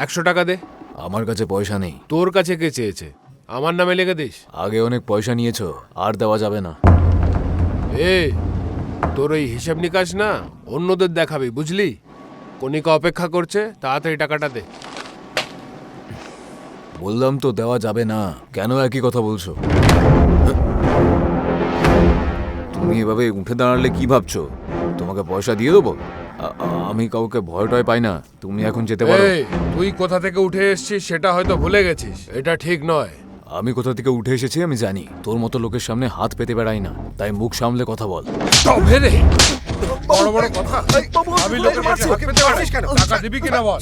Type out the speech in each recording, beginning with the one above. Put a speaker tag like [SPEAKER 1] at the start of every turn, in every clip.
[SPEAKER 1] 100 টাকা দে।
[SPEAKER 2] আমার কাছে পয়সা নেই।
[SPEAKER 1] তোর কাছে কে চেয়েছে? আমার নামে লিখে দিস।
[SPEAKER 2] আগে অনেক পয়সা নিয়েছো, আর দেওয়া যাবে না।
[SPEAKER 1] এ তোর ওই হিসাব নিকাশ না অন্যদের দেখাবি, বুঝলি? কণিকা অপেক্ষা করছে, তাড়াতাড়ি টাকাটা দে।
[SPEAKER 2] বললাম তো দেওয়া যাবে না। কেন একই কথা বলছো? তুমি এভাবে উঠে দাঁড়ালে কি ভাবছো? তোমাকে পয়সা দিয়ে দেবো? আমি কাউকে ভয় টয় পাই না। তুমি এখন যেতে পারো।
[SPEAKER 1] এই, তুই কোথা থেকে উঠে এসেছিস সেটা হয়তো ভুলে গেছিস। এটা ঠিক নয়।
[SPEAKER 2] আমি কোথা থেকে উঠে এসেছি আমি জানি। তোর মতো লোকের সামনে হাত পেতে বেড়াই না, তাই মুখ সামলে কথা বল।
[SPEAKER 1] তবে রে, বড় বড় কথা। আমি লোকের কাছে হাত পেতে পারিস কেন? টাকা দিবি কিনা বল।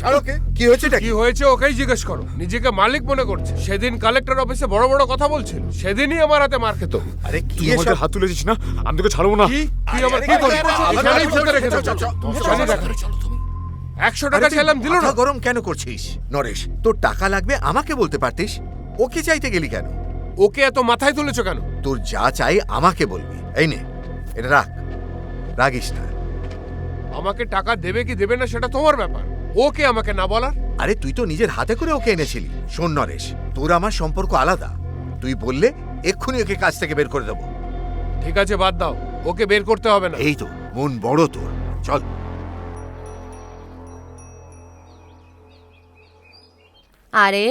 [SPEAKER 3] কি হয়েছে?
[SPEAKER 1] কি হয়েছে ওকেই জিজ্ঞেস করো। নিজেকে মালিক মনে করছে। সেদিন কালেক্টর অফিসে বড় বড় কথা বলছিল, সেদিনই আমার হাতে মার খেত।
[SPEAKER 3] আরে কি
[SPEAKER 2] তুই আমাকে হাত তুলেছিস না? আমি তোকে ছাড়বো না।
[SPEAKER 1] কি তুই আমার কি করছিস? এখানেই ফেলে রেখে দাও। জানি দেখা। 100 টাকা চাইলাম, দিল না।
[SPEAKER 3] গরম কেন করছিস নরেশ? তোর টাকা লাগবে আমাকে বলতে পারতিস। ওকে চাইতে গেলি কেন?
[SPEAKER 1] ওকে এত মাথায় তুলেছো কেন?
[SPEAKER 3] তোর যা চাই আমাকে বলবি। এই নে, এটা রাখ, রাগিস না।
[SPEAKER 1] আমাকে টাকা দেবে কি দেবে না সেটা তোমার ব্যাপার। ওকে আমাকে না বলার।
[SPEAKER 3] আরে তুই তো নিজের হাতে করে ওকে এনেছিলি। শোন নরেশ, তোর আমার সম্পর্ক আলাদা। তুই বললে এক্ষুনি ওকে কাজ থেকে বের করে দেবো।
[SPEAKER 1] ঠিক আছে, বাদ দাও, ওকে বের করতে হবে না।
[SPEAKER 3] এই তো, মন বড় তোর। চল।
[SPEAKER 4] আরে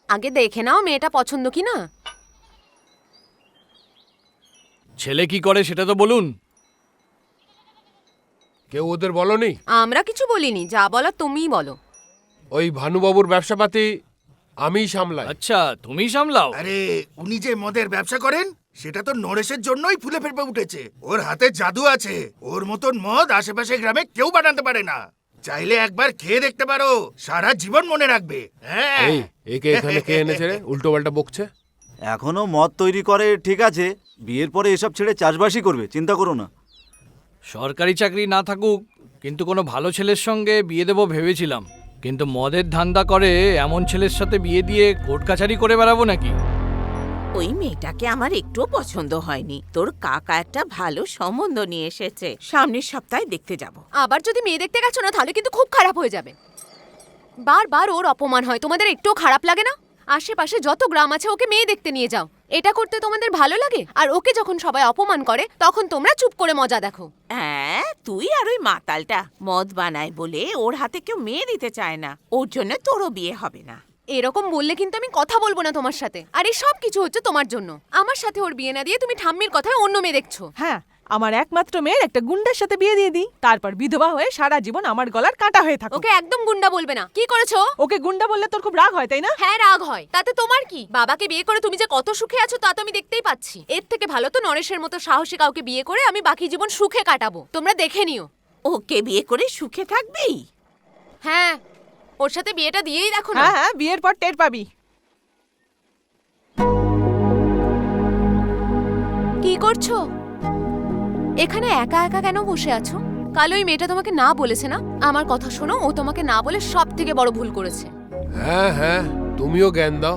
[SPEAKER 4] আগে দেখে নাও মেয়েটা পছন্দ কি না।
[SPEAKER 5] ছেলে কি করে সেটা তো বলুন।
[SPEAKER 1] কেউ ওদের বলনি?
[SPEAKER 4] আমরা কিছু বলিনি, যা বলার তুমিই বলো।
[SPEAKER 1] ওই ভানুবাবুর ব্যবসাপাতি আমিই সামলাই।
[SPEAKER 5] আচ্ছা, তুমি সামলাও।
[SPEAKER 6] আরে উনি যে মদের ব্যবসা করেন সেটা তো নরেশের জন্যই ফুলে ফেপে উঠেছে। ওর হাতে জাদু আছে। ওর মতন মদ আশেপাশে গ্রামে কেউ বানাতে পারে না। চাইলে একবার খেয়ে দেখতে পারো, সারা জীবন মনে রাখবে। হ্যাঁ।
[SPEAKER 1] এই, একে এখানে কে এনেছে রে? উল্টো পাল্টা বকছে।
[SPEAKER 7] এখনো মদ তৈরি করে, ঠিক আছে। বিয়ের পরে এসব ছেড়ে চাষবাসই করবে, চিন্তা করো না।
[SPEAKER 5] সরকারি চাকরি না থাকুক, কিন্তু কোনো ভালো ছেলের সঙ্গে বিয়ে দেবো ভেবেছিলাম। কিন্তু মদের ধান্দা করে এমন ছেলের সাথে বিয়ে দিয়ে কোর্ট কাছারি করে বেড়াবো নাকি?
[SPEAKER 8] ওই মেয়েটাকে আমার একটুও পছন্দ হয়নি। তোর কাকা একটা ভালো সম্বন্ধ নিয়ে এসেছে, সামনের সপ্তাহে দেখতে যাব।
[SPEAKER 4] আবার যদি মেয়ে দেখতে গেছো না তাহলে কিন্তু খুব খারাপ হয়ে যাবে। বারবার ওর অপমান হয়, তোমাদের একটুও খারাপ লাগে না? আশেপাশে যত গ্রাম আছে ওকে মেয়ে দেখতে নিয়ে যাও। এটা করতে তোমাদের ভালো লাগে? আর ওকে যখন সবাই অপমান করে তখন তোমরা চুপ করে মজা দেখো।
[SPEAKER 8] হ্যাঁ, তুই আর ওই মাতালটা মদ বানায় বলে ওর হাতে কেউ মেয়ে দিতে চায় না। ওর জন্য তোরও বিয়ে হবে না।
[SPEAKER 4] এরকম বললে কিন্তু আমি কথা বলবো না তোমার সাথে। আর এই সব কিছু হচ্ছে তোমার জন্য। আমার সাথে ওর বিয়ে না দিয়ে তুমি ঠাম্মির কথায় অন্য মেয়ে দেখছো।
[SPEAKER 9] হ্যাঁ, আমার একমাত্র মেয়ের একটা গুন্ডার সাথে বিয়ে দিয়ে দিই, তারপর বিধবা হয়ে সারা জীবন আমার গলার কাঁটা হয়ে থাকো।
[SPEAKER 4] ওকে একদম গুন্ডা বলবে না। কি করেছো?
[SPEAKER 9] ওকে গুন্ডা বললে তোর খুব রাগ হয়, তাই না?
[SPEAKER 4] হ্যাঁ, রাগ হয়। তাতে তোমার কি? বাবাকে বিয়ে করে তুমি যে কত সুখে আছো তা তো আমি দেখতেই পাচ্ছি। এর থেকে ভালো তো নরেশের মতো সাহসী কাউকে বিয়ে করে আমি বাকি জীবন সুখে কাটাবো। তোমরা দেখে নিও।
[SPEAKER 8] ওকে বিয়ে করে সুখে থাকবি?
[SPEAKER 4] হ্যাঁ, ওর সাথে বিয়েটা দিয়েই দেখো না।
[SPEAKER 9] হ্যাঁ হ্যাঁ, বিয়ের পর টের পাবি।
[SPEAKER 4] কি করছো এখানে একা একা? কেন বসে আছো? কাল ওই মেয়েটা তোমাকে না বলেছে না? আমার কথা শোনো, ও তোমাকে না বলে সব থেকে বড় ভুল করেছে।
[SPEAKER 1] হ্যাঁ হ্যাঁ, তুমিও জ্ঞান দাও।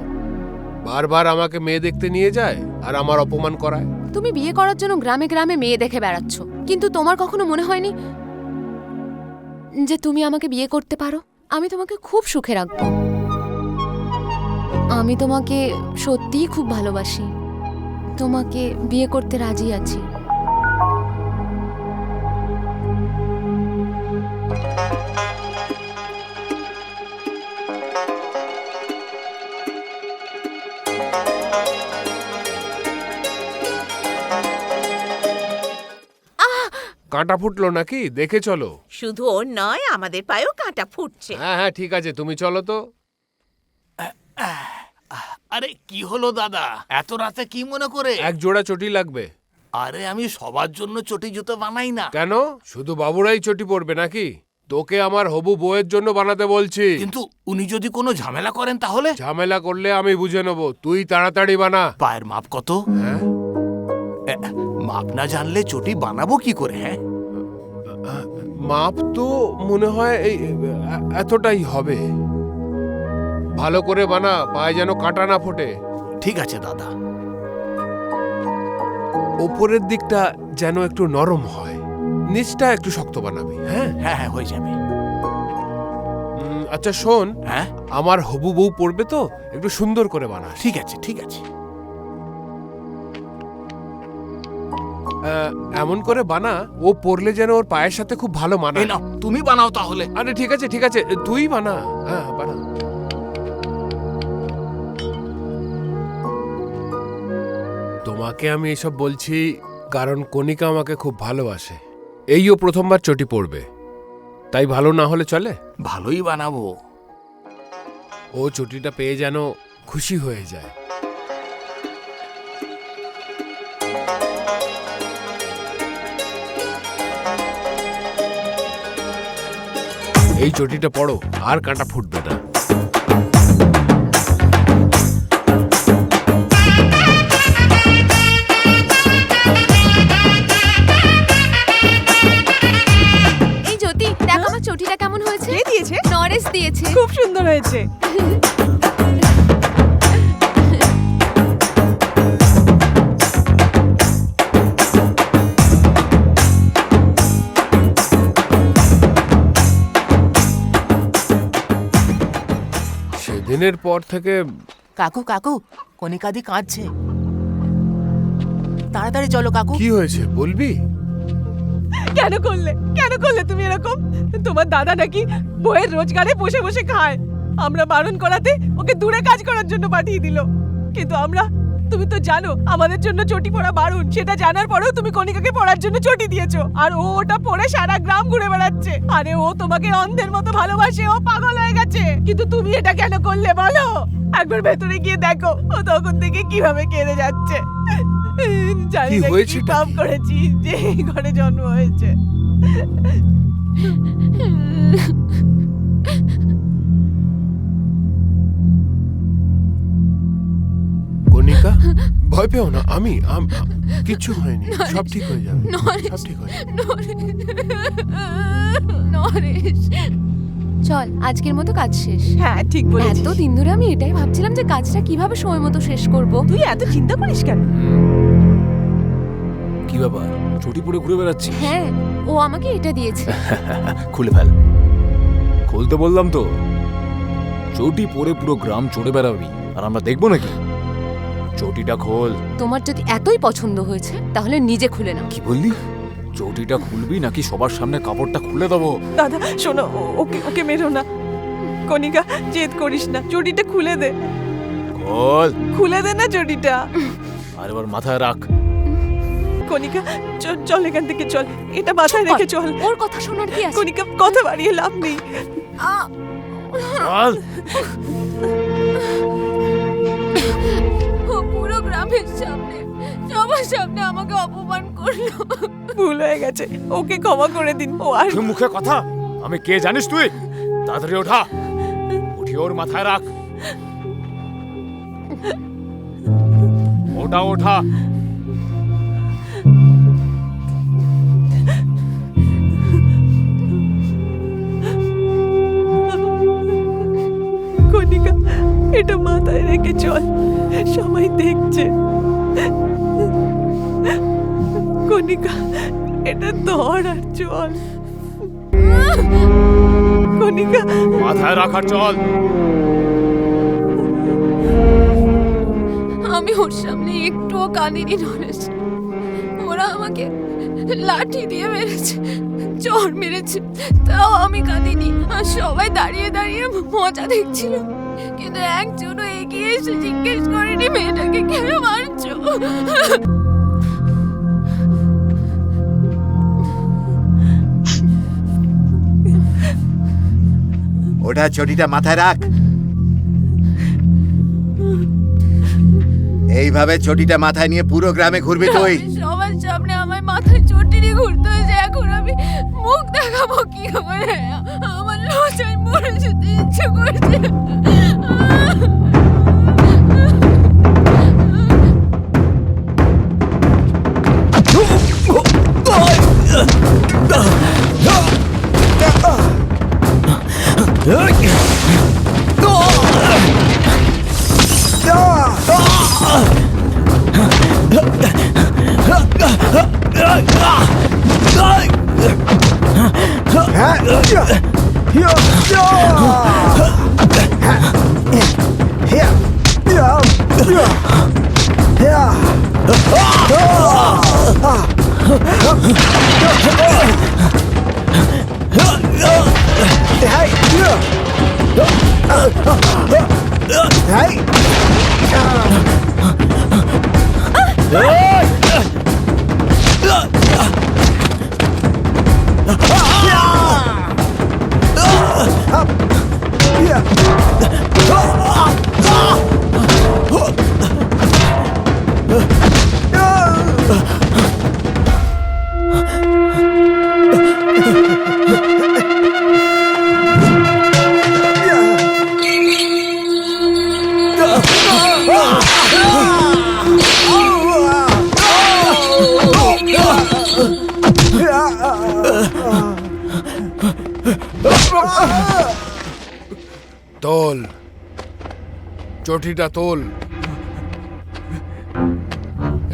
[SPEAKER 1] বারবার আমাকে মেয়ে দেখতে নিয়ে যায় আর আমার অপমান করায়।
[SPEAKER 4] তুমি বিয়ে করার জন্য গ্রামে গ্রামে মেয়ে দেখে বেড়াচ্ছ, কিন্তু তোমার কখনো মনে হয়নি যে তুমি আমাকে বিয়ে করতে পারো? আমি তোমাকে খুব সুখে রাখবো। আমি তোমাকে সত্যিই খুব ভালোবাসি। তোমাকে বিয়ে করতে রাজি আছি।
[SPEAKER 1] কাঁটা ফুটলো নাকি? দেখে চলো।
[SPEAKER 8] শুধু ওর নয়, আমাদের পায়েও কাঁটা ফুটছে।
[SPEAKER 1] হ্যাঁ হ্যাঁ, ঠিক আছে, তুমি চলো তো।
[SPEAKER 6] আরে কি হলো দাদা, এত রাতে কি মনে করে?
[SPEAKER 1] এক জোড়া চটি লাগবে।
[SPEAKER 6] আরে আমি সবার জন্য চটি জুতো বানাই না।
[SPEAKER 1] কেন? শুধু বাবুরাই চটি পরবে নাকি? তোকে আমার হবু বউয়ের জন্য বানাতে বলছি।
[SPEAKER 6] কিন্তু উনি যদি কোনো ঝামেলা করেন তাহলে?
[SPEAKER 1] ঝামেলা করলে আমি বুঝে নেবো। তুই তাড়াতাড়ি বানা।
[SPEAKER 6] পায়ের মাপ কত?
[SPEAKER 1] হ্যাঁ,
[SPEAKER 6] মাপ না জানলে চটি বানাবো কি করে? হ্যাঁ,
[SPEAKER 1] মাপ তো মনে হয় এই এতটাই হবে। ভালো করে বানা, পায়ে যেন কাঁটা না ফোটে।
[SPEAKER 6] ঠিক আছে দাদা।
[SPEAKER 1] ওপরের দিকটা যেন একটু নরম হয়, নিচটা একটু শক্ত বানাবি। হ্যাঁ
[SPEAKER 6] হ্যাঁ হ্যাঁ, হয়ে যাবে।
[SPEAKER 1] আচ্ছা শোন,
[SPEAKER 6] হ্যাঁ
[SPEAKER 1] আমার হবু বউ পড়বে তো, একটু সুন্দর করে বানা।
[SPEAKER 6] ঠিক আছে ঠিক আছে।
[SPEAKER 1] এমন করে বানা ও পরলে যেন ওর পায়ের সাথে খুব ভালো
[SPEAKER 6] এই
[SPEAKER 1] মানায়।
[SPEAKER 6] নাও তুমি বানাও তাহলে।
[SPEAKER 1] আরে ঠিক আছে ঠিক আছে, তুই বানা। হ্যাঁ বানা। তোমাকে আমি এসব বলছি কারণ কণিকা আমাকে খুব ভালোবাসে। এইও প্রথমবার চটি পড়বে, তাই ভালো না হলে চলে?
[SPEAKER 6] ভালোই বানাবো।
[SPEAKER 1] ও চটিটা পেয়ে যেন খুশি হয়ে যায়। এই চটিটা পড়ো, আর কাঁটা ফুটবে না।
[SPEAKER 4] এই জ্যোতি, দেখ আমার চটিটা কেমন হয়েছে।
[SPEAKER 9] কে দিয়েছে?
[SPEAKER 4] নরেশ দিয়েছে।
[SPEAKER 9] খুব সুন্দর হয়েছে।
[SPEAKER 1] সেদিনের পর থেকে
[SPEAKER 10] কাকু কাকু কণিকাদি কাঁদছে, তাড়াতাড়ি চলো কাকু।
[SPEAKER 1] কি হয়েছে বলবি?
[SPEAKER 9] কেন করলে তুমি এরকম? তোমার দাদা নাকি বইয়ের রোজগারে বসে বসে খায়। আমরা বারণ করাতে ওকে দূরে কাজ করার জন্য পাঠিয়ে দিল। কিন্তু আমরা, তুমি তো জানো আমাদের জন্য চটি পরা বারণ। সেটা জানার পরেও তুমি কণিকাকে পরার জন্য চটি দিয়েছো, আর ও ওটা পরে সারা গ্রাম ঘুরে বেড়াচ্ছে। আরে ও তোমাকে অন্ধের মতো ভালোবাসে, ও পাগল হয়ে গেছে। কিন্তু তুমি এটা কেন করলে বলো? একবার ভেতরে গিয়ে দেখো ও তখন থেকে কিভাবে কেঁদে যাচ্ছে। জানি
[SPEAKER 1] কি
[SPEAKER 9] না
[SPEAKER 1] হয়েছে?
[SPEAKER 9] কি পাপ করেছি যে এই ঘরে জন্ম হয়েছে।
[SPEAKER 1] কণিকা ভয় পেও না, আমি কিচ্ছু হয়নি, সব ঠিক হয়ে যাবে, সব ঠিক হয়ে যাবে।
[SPEAKER 4] নরেশ, চল আজকের মতো কাজ শেষ।
[SPEAKER 9] হ্যাঁ ঠিক বলেছিস।
[SPEAKER 4] এত দিন ধরে আমি এটাই ভাবছিলাম যে কাজটা কিভাবে সময় মতো শেষ করব।
[SPEAKER 9] তুই এত চিন্তা করিস কেন?
[SPEAKER 2] কি ব্যাপার, চটি পরে ঘুরে বেড়াচ্ছি?
[SPEAKER 4] হ্যাঁ, ও আমাকে এটা দিয়েছে।
[SPEAKER 2] খুলে ফেল। খুলতে বললাম তো। চটি পরে পুরো গ্রাম চড়ে বেড়াবি, আর আমরা দেখবো নাকি? চটিটা খোল।
[SPEAKER 4] তোমার যদি এতই পছন্দ হয়েছে তাহলে নিজে খুলে নাও।
[SPEAKER 2] কি বললি? চটিটা খুলবি নাকি সবার সামনে কাপড়টা খুলে দেবো?
[SPEAKER 9] দাদা শোনো, ওকে ওকে মেরো না। কণিকা জেদ করিস না, চটিটা খুলে দে।
[SPEAKER 2] খোল।
[SPEAKER 9] খুলে দে না চটিটা।
[SPEAKER 2] আর এবার মাথায় রাখ।
[SPEAKER 9] কণিকা চল চল এখান থেকে চল, এটা মাথায় রেখে চল।
[SPEAKER 4] ওর কথা শোনার কি আছে?
[SPEAKER 9] কণিকা কথা বাড়িয়ে লাভ নেই।
[SPEAKER 2] চল।
[SPEAKER 4] ও পুরো গ্রামের সামনে, সবার সামনে আমাকে অপমান করলো।
[SPEAKER 9] ভুল হয়ে গেছে, ওকে ক্ষমা করে দিন। ও আর
[SPEAKER 2] তুই মুখে কথা, আমি কে জানিস তুই? তাড়াতাড়ি ওঠা, উঠিয়ে ওর মাথায় রাখ। ওটা ওঠা।
[SPEAKER 9] কণিকা এটা মাথায় রেখে চল, সবাই দেখছে। কণিকা এটা ধর আর চল। কণিকা
[SPEAKER 2] মাথায় রাখা চল।
[SPEAKER 4] আমি ওর সামনে একটুও কাঁদিনি নরেশ। ওরা আমাকে লাঠি দিয়ে মেরেছে, চড় মেরেছে, তাও আমি কাঁদিনি। আর সবাই দাঁড়িয়ে দাঁড়িয়ে মজা দেখছিল, কিন্তু একজনও এগিয়ে এসে জিজ্ঞেস করেনি মেয়েটাকে কেন মারছো।
[SPEAKER 3] ওটা চটিটা মাথায় রাখ। এইভাবে চটিটা মাথায় নিয়ে পুরো গ্রামে ঘুরবি তুই।
[SPEAKER 4] সবার সামনে আমার মাথায় চটি নিয়ে ঘুরতে হয়েছে, এখন আমি মুখ দেখাবো কি করে? আমার লজ্জায় মরে যেতে ইচ্ছে করছে।
[SPEAKER 1] তোল, চটিটা তোল,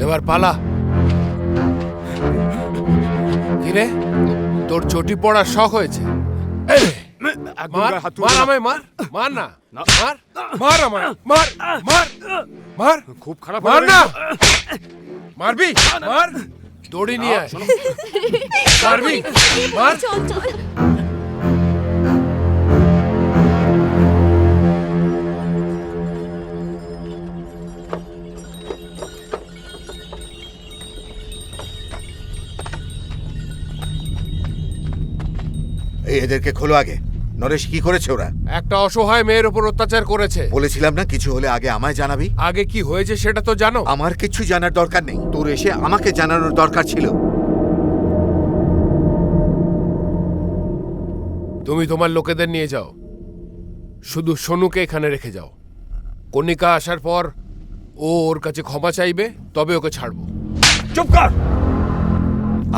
[SPEAKER 1] এবার পালা। কিরে, তোর চটি পড়ার শখ হয়েছে? এই নে, মার, মার আমায়, মার, মার না, মার, মার আমায়, মার, মার, মার,
[SPEAKER 2] খুব খারাপ
[SPEAKER 1] মার না, মারবি, মার, দড়ি নিয়ে আয়, মারবি, মার।
[SPEAKER 4] চল চল।
[SPEAKER 3] এই এদেরকে খোলো আগে। নরেশ, কি করেছে ওরা?
[SPEAKER 1] একটা অসহায় মেয়ের উপর অত্যাচার করেছে।
[SPEAKER 3] বলেছিলাম না, কিছু হলে আগে আমায় জানাবি।
[SPEAKER 1] আগে কি হয়েছে সেটা তো জানো।
[SPEAKER 3] আমার কিছু জানার দরকার নেই, তোর এসে আমাকে জানানোর দরকার ছিল।
[SPEAKER 1] তুমি তোমার লোকেদের নিয়ে যাও, শুধু সোনুকে এখানে রেখে যাও। কণিকা আসার পর ও ওর কাছে ক্ষমা চাইবে, তবে ওকে ছাড়বো।
[SPEAKER 3] চুপ কর!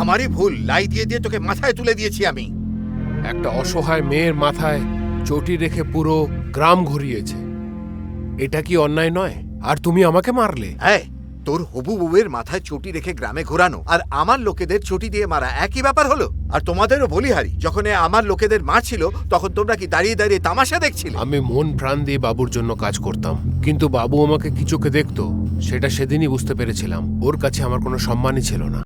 [SPEAKER 3] আমারই ভুল, লাই দিয়ে দিয়ে তোকে মাথায় তুলে দিয়েছি আমি।
[SPEAKER 1] একটা অসহায় মেয়ের মাথায় চটি রেখে পুরো গ্রাম ঘুরিয়েছে, এটা কি অন্যায় নয়? আর তুমি আমাকে মারলে।
[SPEAKER 3] হ্যাঁ, তোর হবু বউয়ের মাথায় চটি রেখে গ্রামে ঘোরানো আর আমার লোকেদের চটি দিয়ে মারা একই ব্যাপার হলো। আর তোমাদেরও বলিহারি, যখন আমার লোকেদের মারছিল তখন তোমরা কি দাঁড়িয়ে দাঁড়িয়ে তামাশা দেখছিলে?
[SPEAKER 1] আমি মন প্রাণ দিয়ে বাবুর জন্য কাজ করতাম, কিন্তু বাবু আমাকে কি চোখে দেখতো সেটা সেদিনই বুঝতে পেরেছিলাম। ওর কাছে আমার কোনো সম্মানই ছিল না।